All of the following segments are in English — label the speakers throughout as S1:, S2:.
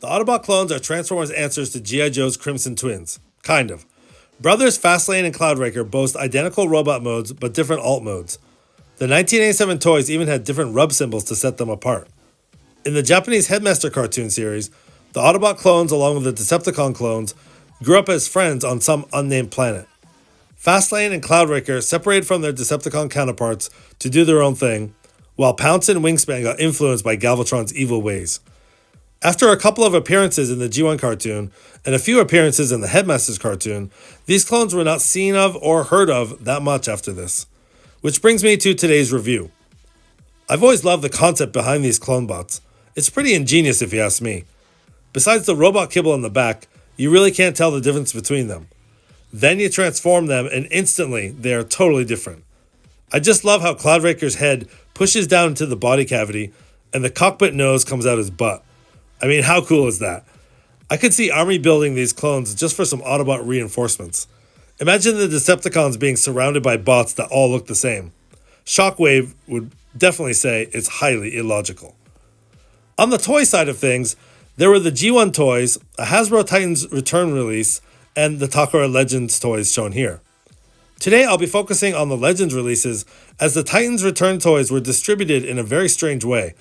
S1: The Autobot clones are Transformers' answers to G.I. Joe's Crimson Twins. Kind of. Brothers Fastlane and Cloudraker boast identical robot modes, but different alt modes. The 1987 toys even had different rub symbols to set them apart. In the Japanese Headmaster cartoon series, the Autobot clones, along with the Decepticon clones, grew up as friends on some unnamed planet. Fastlane and Cloudraker separated from their Decepticon counterparts to do their own thing, while Pounce and Wingspan got influenced by Galvatron's evil ways. After a couple of appearances in the G1 cartoon, and a few appearances in the Headmasters cartoon, these clones were not seen of or heard of that much after this. Which brings me to today's review. I've always loved the concept behind these clone bots. It's pretty ingenious if you ask me. Besides the robot kibble in the back, you really can't tell the difference between them. Then you transform them and instantly they are totally different. I just love how Cloudraker's head pushes down into the body cavity and the cockpit nose comes out his butt. I mean, how cool is that? I could see Army building these clones just for some Autobot reinforcements. Imagine the Decepticons being surrounded by bots that all look the same. Shockwave would definitely say it's highly illogical. On the toy side of things, there were the G1 toys, a Hasbro Titans return release, and the Takara Legends toys shown here. Today I'll be focusing on the Legends releases as the Titans return toys were distributed in a very strange way.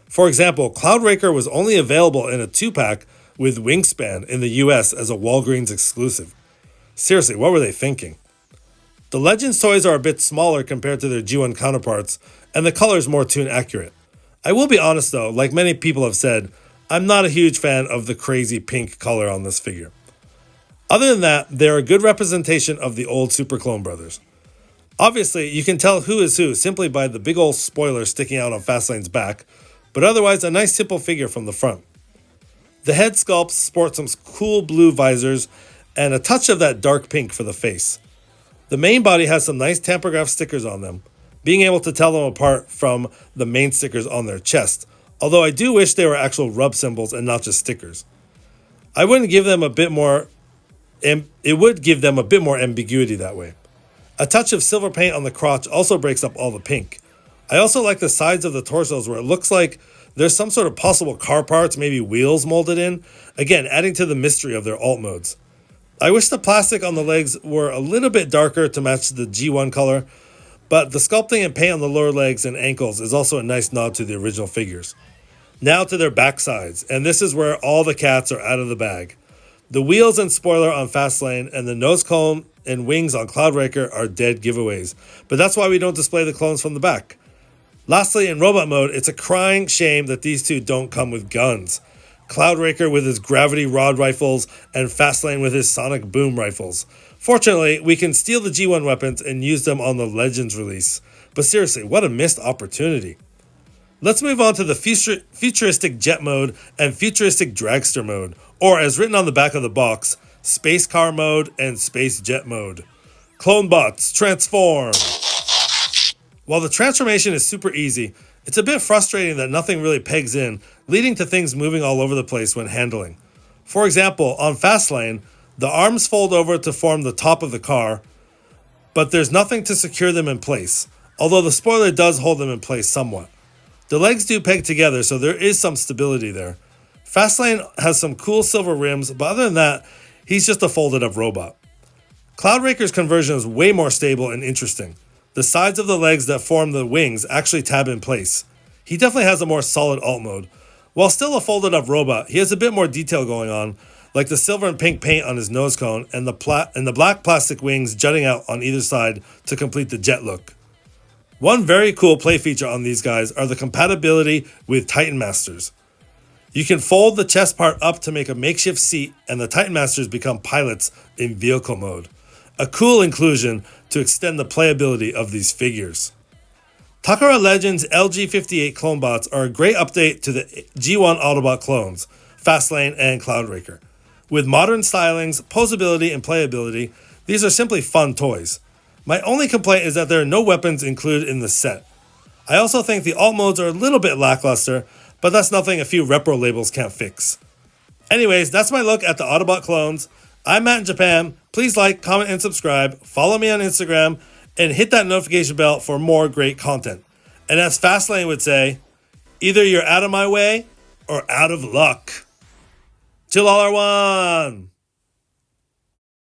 S1: For example, Cloudraker was only available in a 2-pack with Wingspan in the US as a Walgreens exclusive. Seriously, what were they thinking? The Legends toys are a bit smaller compared to their G1 counterparts, and the color is more tune accurate. I will be honest though, like many people have said, I'm not a huge fan of the crazy pink color on this figure. Other than that, they're a good representation of the old Super Clone Brothers. Obviously, you can tell who is who simply by the big old spoiler sticking out on Fastlane's back, but otherwise a nice simple figure from the front. The head sculpts sport some cool blue visors and a touch of that dark pink for the face. The main body has some nice tamper-graph stickers on them, being able to tell them apart from the main stickers on their chest, although I do wish they were actual rub symbols and not just stickers. It would give them a bit more ambiguity that way. A touch of silver paint on the crotch also breaks up all the pink. I also like the sides of the torsos where it looks like there's some sort of possible car parts, maybe wheels molded in, again adding to the mystery of their alt modes. I wish the plastic on the legs were a little bit darker to match the G1 color, but the sculpting and paint on the lower legs and ankles is also a nice nod to the original figures. Now to their backsides, and this is where all the cats are out of the bag. The wheels and spoiler on Fastlane and the nose cone and wings on Cloudraker are dead giveaways, but that's why we don't display the clones from the back. Lastly, in robot mode, it's a crying shame that these two don't come with guns. Cloudraker with his gravity rod rifles and Fastlane with his sonic boom rifles. Fortunately, we can steal the G1 weapons and use them on the Legends release. But seriously, what a missed opportunity. Let's move on to the futuristic jet mode and futuristic dragster mode, or as written on the back of the box, space car mode and space jet mode. Clone bots, transform! While the transformation is super easy, it's a bit frustrating that nothing really pegs in, leading to things moving all over the place when handling. For example, on Fastlane, the arms fold over to form the top of the car, but there's nothing to secure them in place, although the spoiler does hold them in place somewhat. The legs do peg together, so there is some stability there. Fastlane has some cool silver rims, but other than that, he's just a folded up robot. Cloudraker's conversion is way more stable and interesting. The sides of the legs that form the wings actually tab in place. He definitely has a more solid alt mode. While still a folded up robot, he has a bit more detail going on, like the silver and pink paint on his nose cone and the black plastic wings jutting out on either side to complete the jet look. One very cool play feature on these guys are the compatibility with Titan Masters. You can fold the chest part up to make a makeshift seat, and the Titan Masters become pilots in vehicle mode. A cool inclusion to extend the playability of these figures. Takara Legends LG-58 clone bots are a great update to the G1 Autobot clones, Fastlane and Cloudraker. With modern stylings, posability, and playability, these are simply fun toys. My only complaint is that there are no weapons included in the set. I also think the alt modes are a little bit lackluster, but that's nothing a few repro labels can't fix. Anyways, that's my look at the Autobot clones. I'm Matt in Japan. Please like, comment, and subscribe. Follow me on Instagram and hit that notification bell for more great content. And as Fastlane would say, either you're out of my way or out of luck. $2 one.